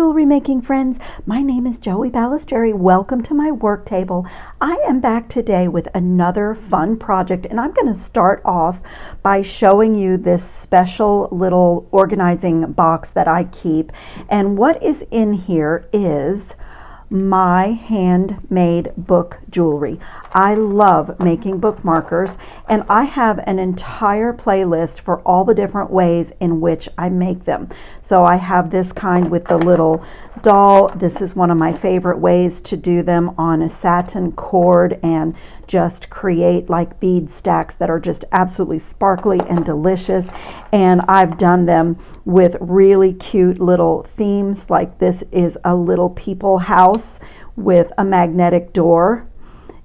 jewelry making friends. My name is Joey Balestrieri. Welcome to my work table. I am back today with another fun project, and I'm going to start off by showing you this special little organizing box that I keep. And what is in here is my handmade book jewelry. I love making bookmarkers, and I have an entire playlist for all the different ways in which I make them. So I have this kind with the little doll. This is one of my favorite ways to do them, on a satin cord and just create like bead stacks that are just absolutely sparkly and delicious. And I've done them with really cute little themes, like this is a little people house with a magnetic door,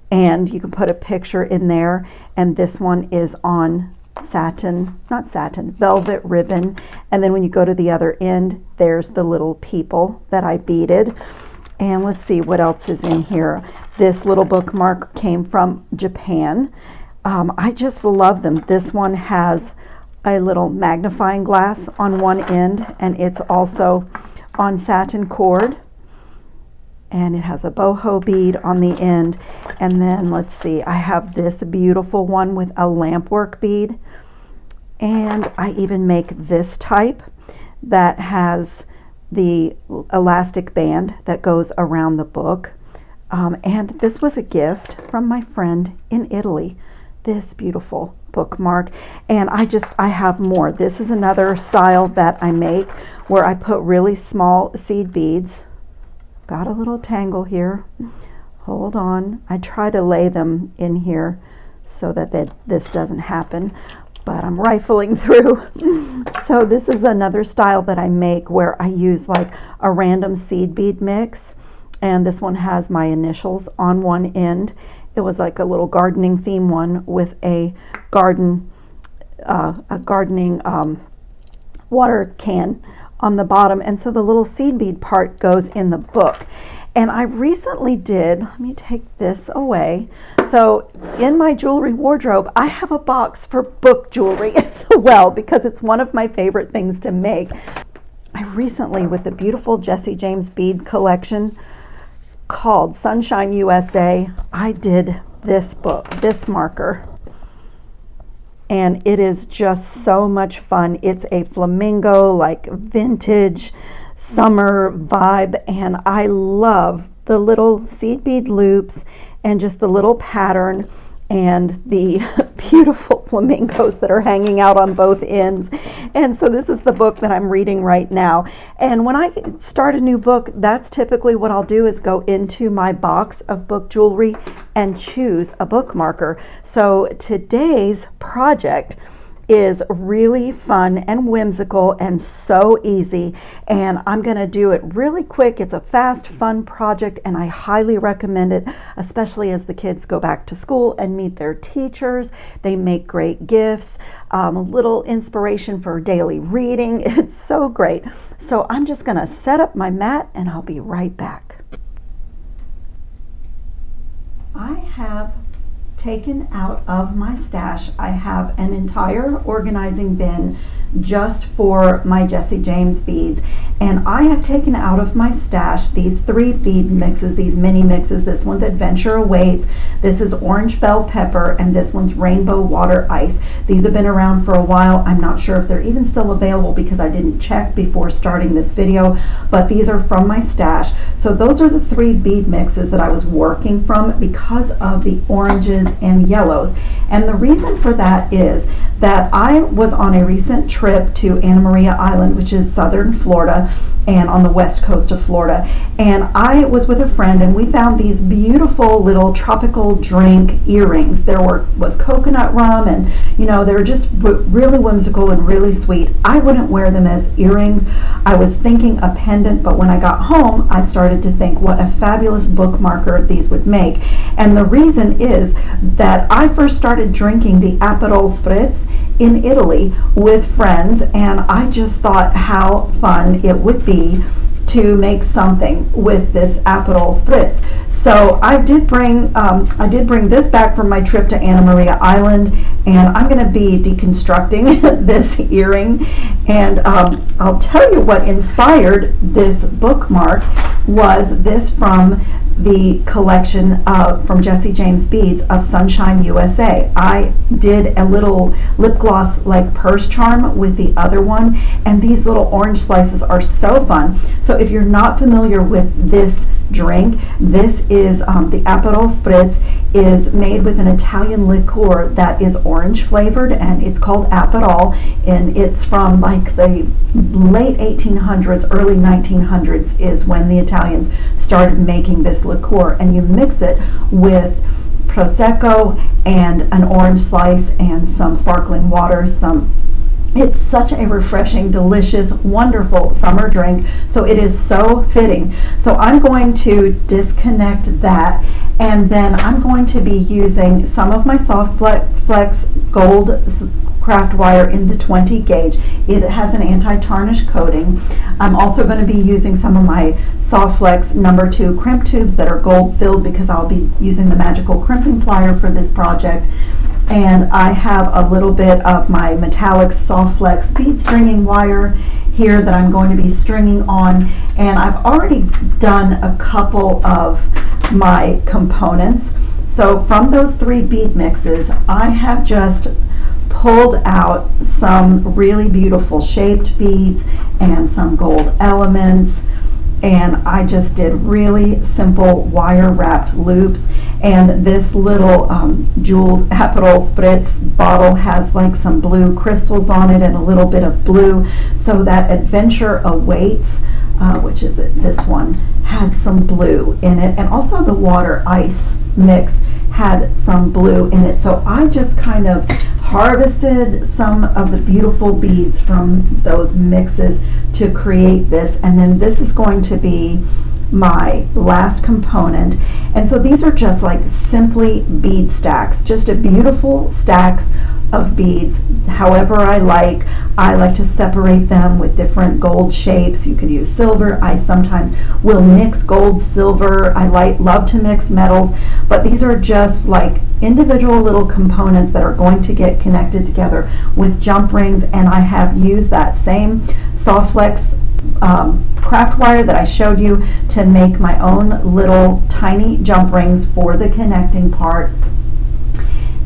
and you can put a picture in there. And this one is on velvet ribbon. And then when you go to the other end, there's the little people that I beaded. And let's see what else is in here. This little bookmark came from Japan. I just love them. This one has a little magnifying glass on one end, and it's also on satin cord. And it has a boho bead on the end. And then let's see, I have this beautiful one with a lampwork bead. And I even make this type that has the elastic band that goes around the book. And this was a gift from my friend in Italy, this beautiful bookmark. And I have more. This is another style that I make where I put really small seed beads. Got a little tangle here. Hold on. I try to lay them in here so that this doesn't happen, but I'm rifling through. So this is another style that I make where I use like a random seed bead mix, and this one has my initials on one end. It was like a little gardening theme one with a gardening water can on the bottom, and so the little seed bead part goes in the book. And I recently let me take this away. So in my jewelry wardrobe, I have a box for book jewelry as well, because it's one of my favorite things to make. I recently, with the beautiful Jesse James bead collection called Sunshine USA, I did this marker. And it is just so much fun. It's a flamingo, like vintage summer vibe, and I love the little seed bead loops and just the little pattern and the beautiful flamingos that are hanging out on both ends. And so this is the book that I'm reading right now. And when I start a new book, that's typically what I'll do, is go into my box of book jewelry and choose a bookmarker. So today's project is really fun and whimsical and so easy, and I'm gonna do it really quick. It's a fast, fun project, and I highly recommend it, especially as the kids go back to school and meet their teachers. They make great gifts, a little inspiration for daily reading. It's so great. So I'm just gonna set up my mat and I'll be right back. I have taken out of my stash, I have an entire organizing bin just for my Jesse James beads, and I have taken out of my stash these 3 bead mixes, these mini mixes. This one's Adventure Awaits, this is Orange Bell Pepper, and this one's Rainbow Water Ice. These have been around for a while. I'm not sure if they're even still available because I didn't check before starting this video, but these are from my stash. So those are the 3 bead mixes that I was working from because of the oranges and yellows. And the reason for that is that I was on a recent trip to Anna Maria Island, which is southern Florida and on the west coast of Florida, and I was with a friend, and we found these beautiful little tropical drink earrings. There was coconut rum, and they were just really whimsical and really sweet. I wouldn't wear them as earrings. I was thinking a pendant, but when I got home, I started to think what a fabulous bookmarker these would make. And the reason is that I first started drinking the Aperol Spritz in Italy with friends, and I just thought how fun it would be to make something with this Aperol Spritz. So I did bring this back from my trip to Anna Maria Island, and I'm going to be deconstructing this earring. And I'll tell you what inspired this bookmark was this from the collection from Jesse James Beads of Sunshine USA. I did a little lip gloss like purse charm with the other one, and these little orange slices are so fun. So if you're not familiar with this drink, this is the Aperol Spritz, is made with an Italian liqueur that is orange flavored, and it's called Aperol, and it's from like the late 1800s, early 1900s is when the Italians started making this liqueur, and you mix it with Prosecco and an orange slice and some sparkling water. It's such a refreshing, delicious, wonderful summer drink, so it is so fitting. So I'm going to disconnect that, and then I'm going to be using some of my Soft Flex Gold craft wire in the 20 gauge. It has an anti-tarnish coating. I'm also going to be using some of my Soft Flex number 2 crimp tubes that are gold filled, because I'll be using the magical crimping plier for this project. And I have a little bit of my metallic Soft Flex bead stringing wire here that I'm going to be stringing on, and I've already done a couple of my components. So from those 3 bead mixes, I have just pulled out some really beautiful shaped beads and some gold elements, and I just did really simple wire wrapped loops. And this little jeweled Aperol Spritz bottle has like some blue crystals on it and a little bit of blue, so that Adventure Awaits, which is it, this one, had some blue in it, and also the water ice mix had some blue in it. So I just kind of harvested some of the beautiful beads from those mixes to create this, and then this is going to be my last component. And so these are just like simply bead stacks, just a beautiful stacks of beads however I like. I like to separate them with different gold shapes. You could use silver. I sometimes will mix gold, silver. I love to mix metals, but these are just like individual little components that are going to get connected together with jump rings. And I have used that same Soft Flex craft wire that I showed you to make my own little tiny jump rings for the connecting part.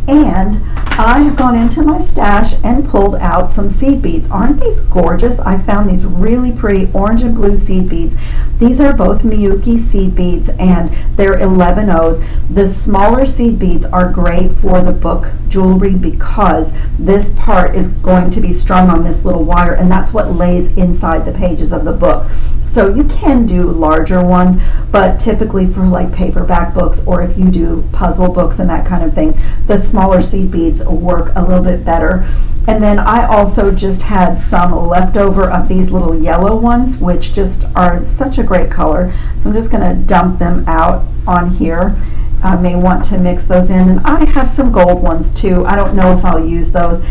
And I have gone into my stash and pulled out some seed beads. Aren't these gorgeous? I found these really pretty orange and blue seed beads. These are both Miyuki seed beads, and they're 11 O's. The smaller seed beads are great for the book jewelry because this part is going to be strung on this little wire, and that's what lays inside the pages of the book. So you can do larger ones, but typically for like paperback books, or if you do puzzle books and that kind of thing, the smaller seed beads work a little bit better. And then I also just had some leftover of these little yellow ones, which just are such a great color. So I'm just going to dump them out on here. I may want to mix those in. And I have some gold ones too. I don't know if I'll use those.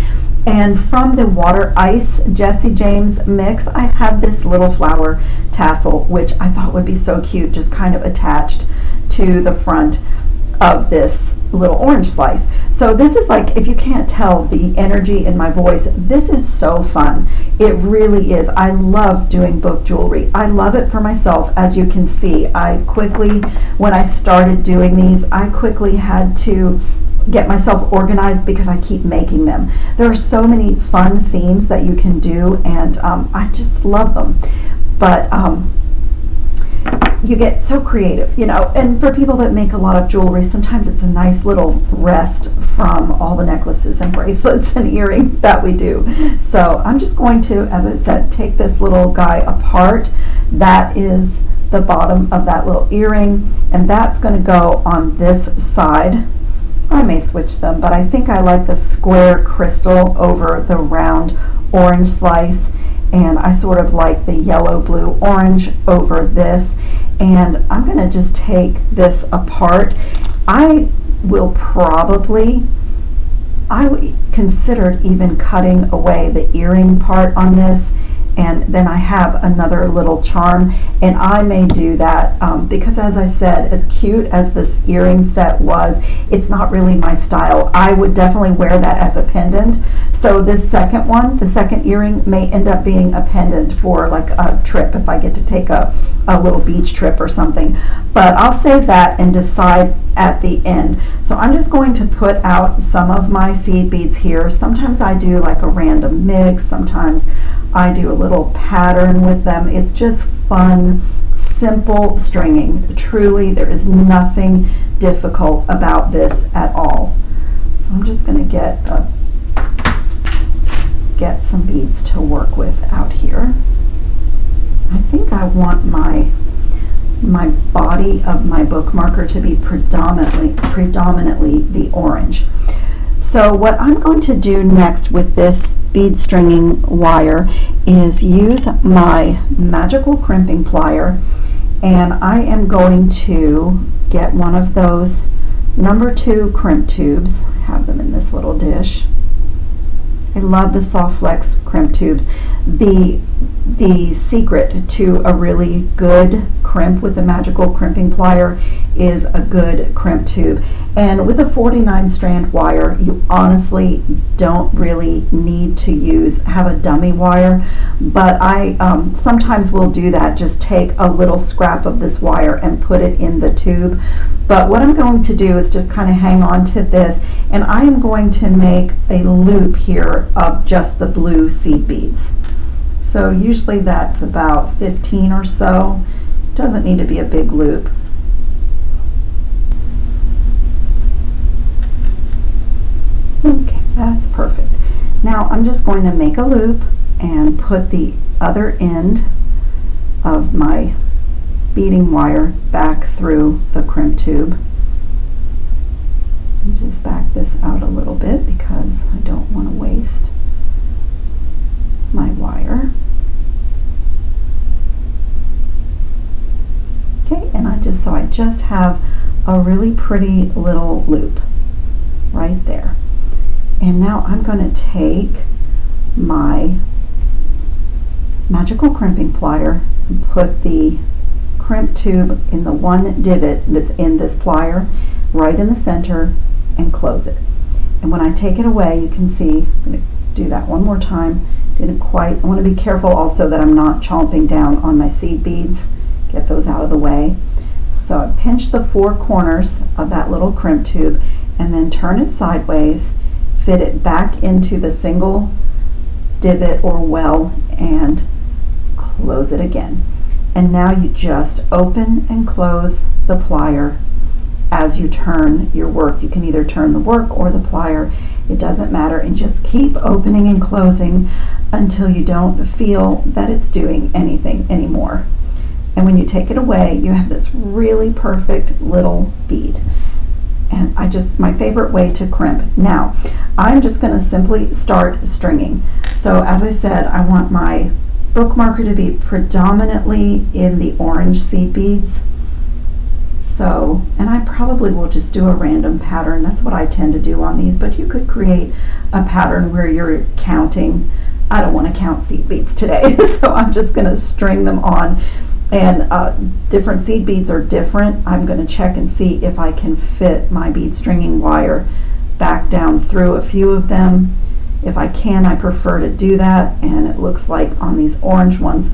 And from the Water Ice Jesse James mix, I have this little flower tassel, which I thought would be so cute, just kind of attached to the front of this little orange slice. So this is like, if you can't tell the energy in my voice, this is so fun. It really is. I love doing book jewelry. I love it for myself. As you can see, when I started doing these, I quickly had to get myself organized because I keep making them. There are so many fun themes that you can do, and I just love them. But you get so creative, you know, and for people that make a lot of jewelry, sometimes it's a nice little rest from all the necklaces and bracelets and earrings that we do. So I'm just going to, as I said, take this little guy apart. That is the bottom of that little earring, and that's going to go on this side. I may switch them, but I think I like the square crystal over the round orange slice, and I sort of like the yellow, blue, orange over this. And I'm going to just take this apart. I would consider even cutting away the earring part on this and then I have another little charm, and I may do that because, as I said, as cute as this earring set was, it's not really my style. I would definitely wear that as a pendant. So this second one, the second earring, may end up being a pendant for like a trip if I get to take a little beach trip or something. But I'll save that and decide at the end. So I'm just going to put out some of my seed beads here. Sometimes I do like a random mix, sometimes I do a little pattern with them. It's just fun, simple stringing. Truly, there is nothing difficult about this at all. So I'm just going to get some beads to work with out here. I think I want my body of my bookmarker to be predominantly the orange. So what I'm going to do next with this bead stringing wire is use my magical crimping plier, and I am going to get one of those number 2 crimp tubes. I have them in this little dish. I love the Soft Flex crimp tubes. The secret to a really good crimp with the magical crimping plier is a good crimp tube. And with a 49 strand wire, you honestly don't really need to have a dummy wire, but I sometimes will do that, just take a little scrap of this wire and put it in the tube. But what I'm going to do is just kind of hang on to this, and I am going to make a loop here of just the blue seed beads. So usually that's about 15 or so. Doesn't need to be a big loop. Okay, that's perfect. Now I'm just going to make a loop and put the other end of my beading wire back through the crimp tube. And just back this out a little bit because I don't want to waste my wire. Okay, and I just have a really pretty little loop right there. And now I'm going to take my magical crimping plier and put the crimp tube in the one divot that's in this plier right in the center and close it. And when I take it away, you can see, I'm going to do that one more time. Didn't quite, I want to be careful also that I'm not chomping down on my seed beads. Get those out of the way. So I pinch the 4 corners of that little crimp tube and then turn it sideways, fit it back into the single divot or well, and close it again. And now you just open and close the plier as you turn your work. You can either turn the work or the plier, it doesn't matter, and just keep opening and closing until you don't feel that it's doing anything anymore. And when you take it away, you have this really perfect little bead. And my favorite way to crimp. Now, I'm just going to simply start stringing. So as I said, I want my bookmarker to be predominantly in the orange seed beads. So, and I probably will just do a random pattern. That's what I tend to do on these, but you could create a pattern where you're counting. I don't want to count seed beads today, so I'm just going to string them on. And different seed beads are different. I'm going to check and see if I can fit my bead stringing wire back down through a few of them. If I can, I prefer to do that, and it looks like on these orange ones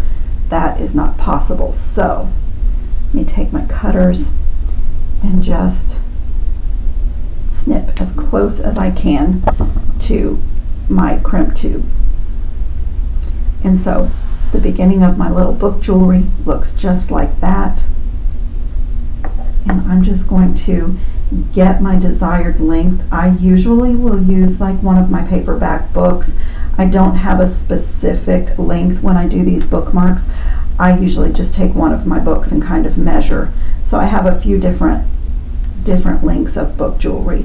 that is not possible. So let me take my cutters and just snip as close as I can to my crimp tube. And so the beginning of my little book jewelry looks just like that. And I'm just going to get my desired length. I usually will use like one of my paperback books. I don't have a specific length when I do these bookmarks. I usually just take one of my books and kind of measure. So I have a few different lengths of book jewelry.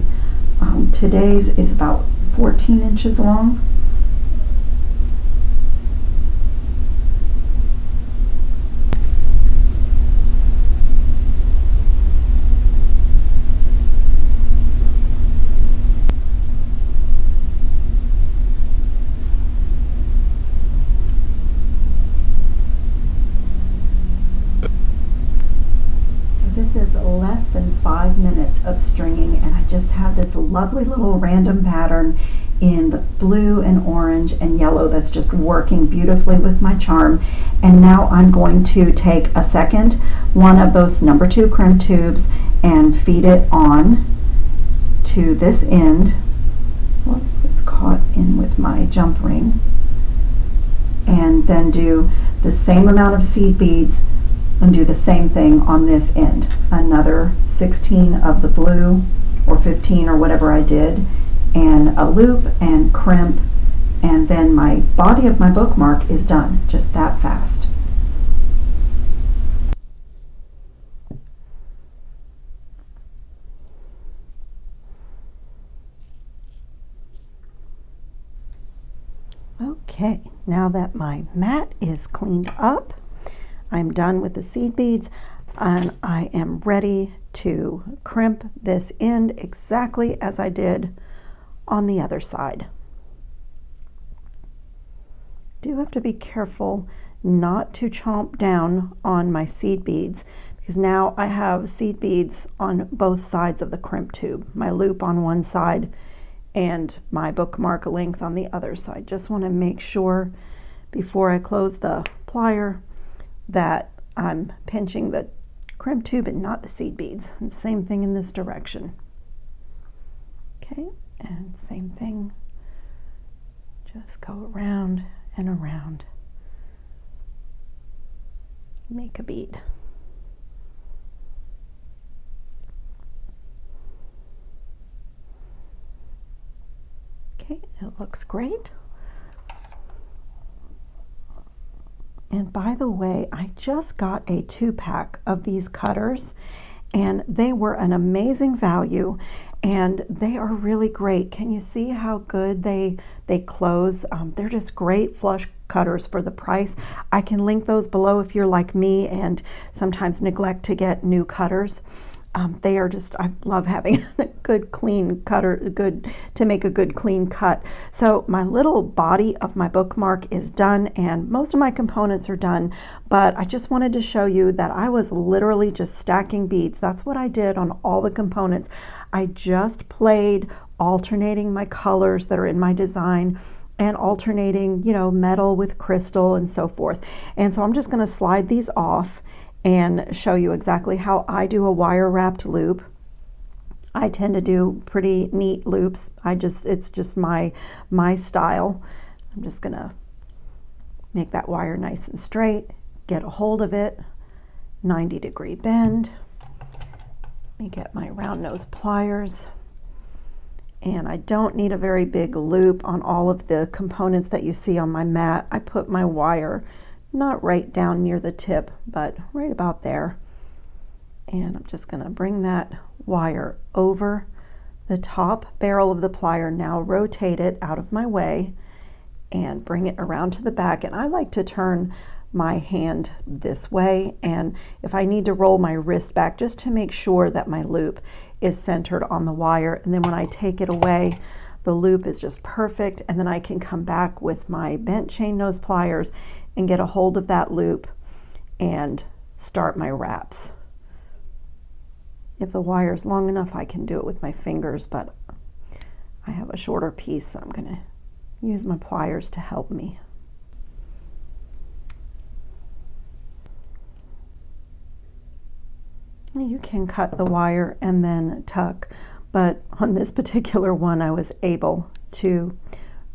Today's is about 14 inches long. less than 5 minutes of stringing, and I just have this lovely little random pattern in the blue and orange and yellow that's just working beautifully with my charm. And now I'm going to take a second one of those number 2 crimp tubes and feed it on to this end. Whoops, it's caught in with my jump ring. And then do the same amount of seed beads and do the same thing on this end. Another 16 of the blue, or 15 or whatever I did, and a loop and crimp, and then my body of my bookmark is done, just that fast. Okay, now that my mat is cleaned up, I'm done with the seed beads, and I am ready to crimp this end exactly as I did on the other side. Do have to be careful not to chomp down on my seed beads, because now I have seed beads on both sides of the crimp tube, my loop on one side and my bookmark length on the other side. Just want to make sure before I close the plier that I'm pinching the crimp tube and not the seed beads. And same thing in this direction. Okay, and same thing. Just go around and around. Make a bead. Okay, it looks great. And by the way, I just got a 2-pack of these cutters, and they were an amazing value, and they are really great. Can you see how good they close? They're just great flush cutters for the price. I can link those below if you're like me and sometimes neglect to get new cutters. They are just, I love having a good clean cutter, to make a good clean cut. So my little body of my bookmark is done, and most of my components are done, but I just wanted to show you that I was literally just stacking beads. That's what I did on all the components. I just played alternating my colors that are in my design and alternating, you know, metal with crystal and so forth. And so I'm just going to slide these off and show you exactly how I do a wire wrapped loop. I tend to do pretty neat loops. It's just my style. I'm just gonna make that wire nice and straight, get a hold of it, 90-degree bend. Let me get my round nose pliers. And I don't need a very big loop on all of the components that you see on my mat. I put my wire not right down near the tip, but right about there. And I'm just gonna bring that wire over the top barrel of the plier, now rotate it out of my way and bring it around to the back. And I like to turn my hand this way, and if I need to roll my wrist back just to make sure that my loop is centered on the wire. And then when I take it away, the loop is just perfect, and then I can come back with my bent chain nose pliers and get a hold of that loop and start my wraps. If the wire is long enough, I can do it with my fingers, but I have a shorter piece, so I'm going to use my pliers to help me. You can cut the wire and then tuck, but on this particular one I was able to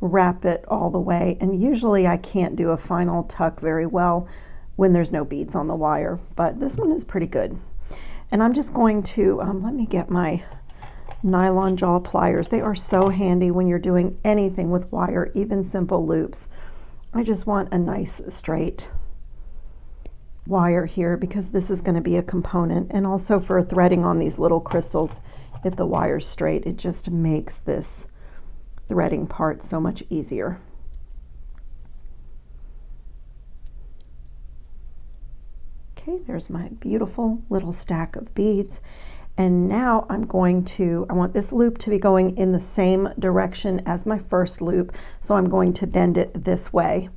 wrap it all the way, and usually I can't do a final tuck very well when there's no beads on the wire, but this one is pretty good. And I'm just going to let me get my nylon jaw pliers. They are so handy when you're doing anything with wire, even simple loops. I just want a nice straight wire here because this is going to be a component, and also for threading on these little crystals, if the wire's straight, it just makes this threading part so much easier. Okay, there's my beautiful little stack of beads. And now I want this loop to be going in the same direction as my first loop, so I'm going to bend it this way.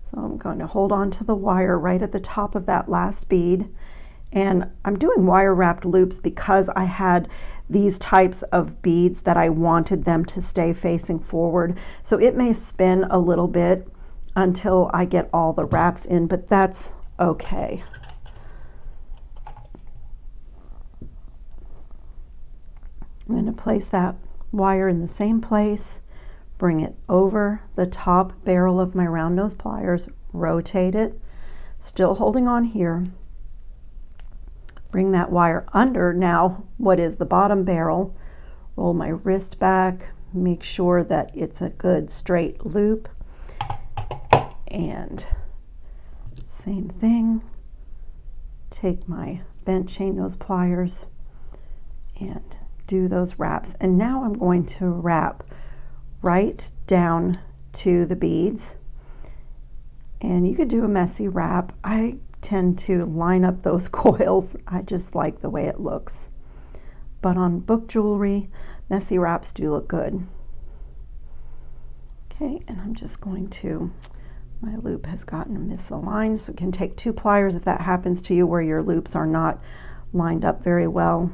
So I'm going to hold on to the wire right at the top of that last bead, And I'm doing wire wrapped loops because I had these types of beads that I wanted them to stay facing forward. So it may spin a little bit until I get all the wraps in, but that's okay. I'm going to place that wire in the same place, bring it over the top barrel of my round nose pliers, rotate it, still holding on here. Bring that wire under now what is the bottom barrel, roll my wrist back, make sure that it's a good straight loop, and same thing, take my bent chain nose pliers and do those wraps. And now I'm going to wrap right down to the beads, and you could do a messy wrap. I tend to line up those coils. I just like the way it looks. But on book jewelry, messy wraps do look good. Okay, and I'm just going to, my loop has gotten misaligned, so you can take 2 pliers if that happens to you where your loops are not lined up very well.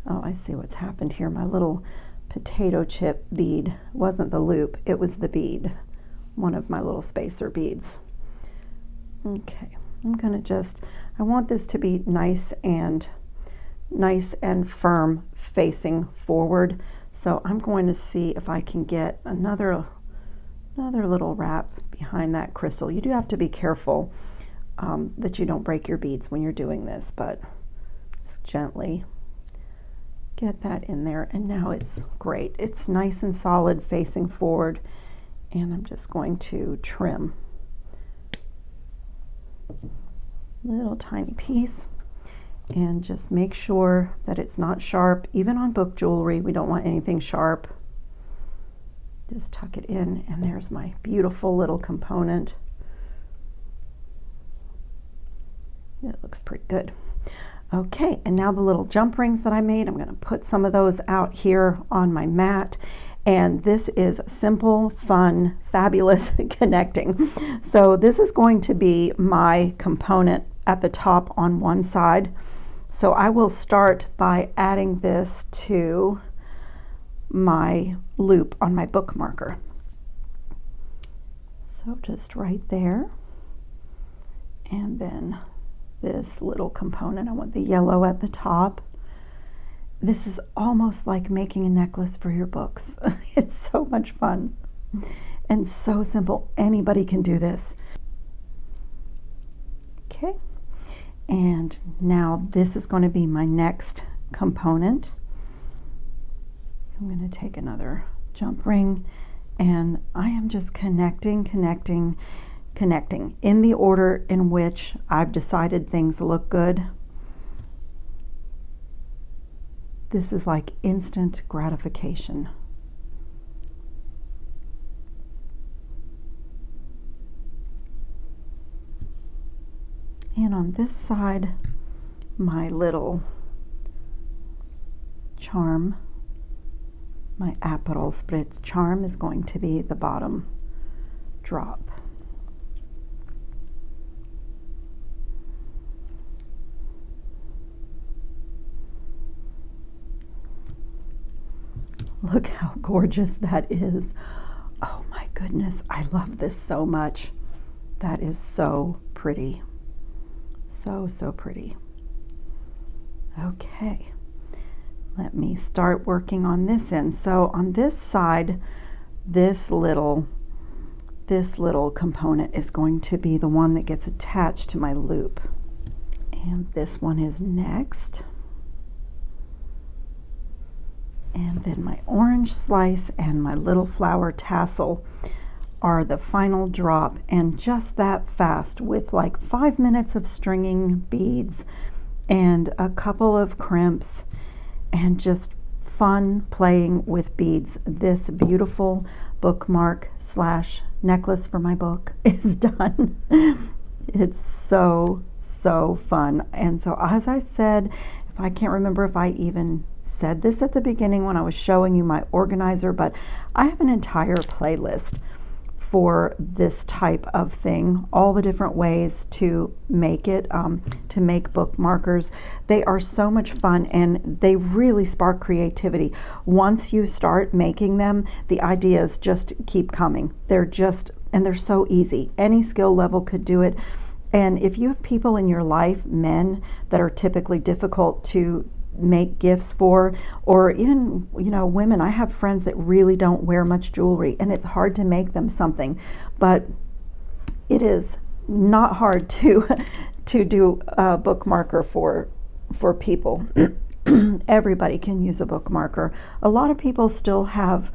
Oh, I see what's happened here. My little potato chip bead wasn't the loop, it was the bead, one of my little spacer beads. Okay, I'm gonna just, I want this to be nice and firm facing forward. So I'm going to see if I can get another little wrap behind that crystal. You do have to be careful that you don't break your beads when you're doing this, but just gently get that in there. And now it's great. It's nice and solid facing forward. And I'm just going to trim little tiny piece and just make sure that it's not sharp. Even on book jewelry, we don't want anything sharp. Just tuck it in, and there's my beautiful little component. It looks pretty good. Okay, and now the little jump rings that I made, I'm going to put some of those out here on my mat. And this is simple, fun, fabulous connecting. So this is going to be my component at the top on one side. So I will start by adding this to my loop on my book marker. So just right there. And then this little component, I want the yellow at the top. This is almost like making a necklace for your books. It's so much fun and so simple. Anybody can do this. Okay, and now this is going to be my next component. So I'm going to take another jump ring, and I am just connecting in the order in which I've decided things look good. This is like instant gratification. And on this side, my little charm, my Aperol Spritz charm, is going to be the bottom drop. Look how gorgeous that is. Oh my goodness, I love this so much. That is so pretty. So pretty. Okay, let me start working on this end. So on this side, this little component is going to be the one that gets attached to my loop. And this one is next. And then my orange slice and my little flower tassel are the final drop, and just that fast, with like 5 minutes of stringing beads and a couple of crimps and just fun playing with beads. This beautiful bookmark / necklace for my book is done. It's so fun. And so, as I said, if I can't remember if I even said this at the beginning when I was showing you my organizer, but I have an entire playlist for this type of thing, all the different ways to make it, to make bookmarkers. They are so much fun and they really spark creativity. Once you start making them, the ideas just keep coming. They're so easy. Any skill level could do it. And if you have people in your life, men, that are typically difficult to make gifts for, or even, you know, women. I have friends that really don't wear much jewelry and it's hard to make them something, but it is not hard to do a bookmarker for people. Everybody can use a bookmarker. A lot of people still have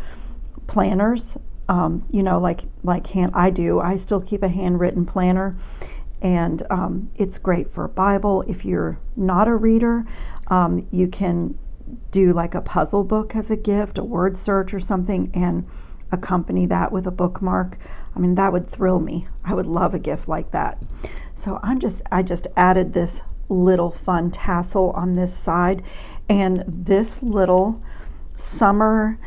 planners, you know, like I still keep a handwritten planner. And it's great for a Bible. If you're not a reader, you can do like a puzzle book as a gift, a word search or something, and accompany that with a bookmark. I mean, that would thrill me. I would love a gift like that. So I just added this little fun tassel on this side, and this little summer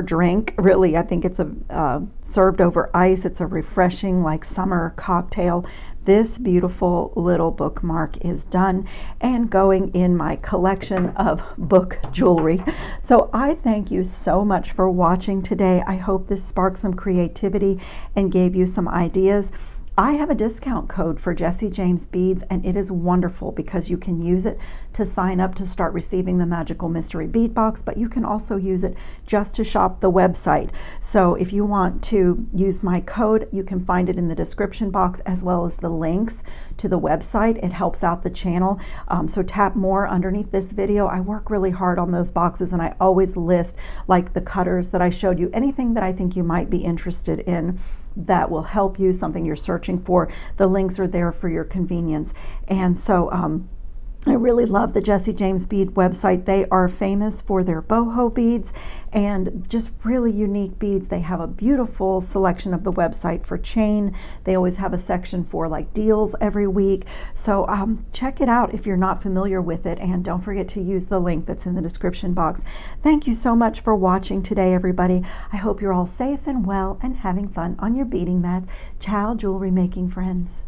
drink, really, I think it's a served over ice. It's a refreshing, like, summer cocktail. This beautiful little bookmark is done and going in my collection of book jewelry. So I thank you so much for watching today. I hope this sparked some creativity and gave you some ideas. I have a discount code for Jesse James beads, and it is wonderful because you can use it to sign up to start receiving the Magical Mystery Bead Box, but you can also use it just to shop the website. So if you want to use my code, you can find it in the description box as well as the links to the website. It helps out the channel. So tap more underneath this video. I work really hard on those boxes, and I always list, like the cutters that I showed you, anything that I think you might be interested in that will help you, something you're searching for. The links are there for your convenience. And so I really love the Jesse James Bead website. They are famous for their boho beads and just really unique beads. They have a beautiful selection of the website for chain. They always have a section for like deals every week. So check it out if you're not familiar with it, and don't forget to use the link that's in the description box. Thank you so much for watching today, everybody. I hope you're all safe and well and having fun on your beading mats. Ciao, jewelry making friends.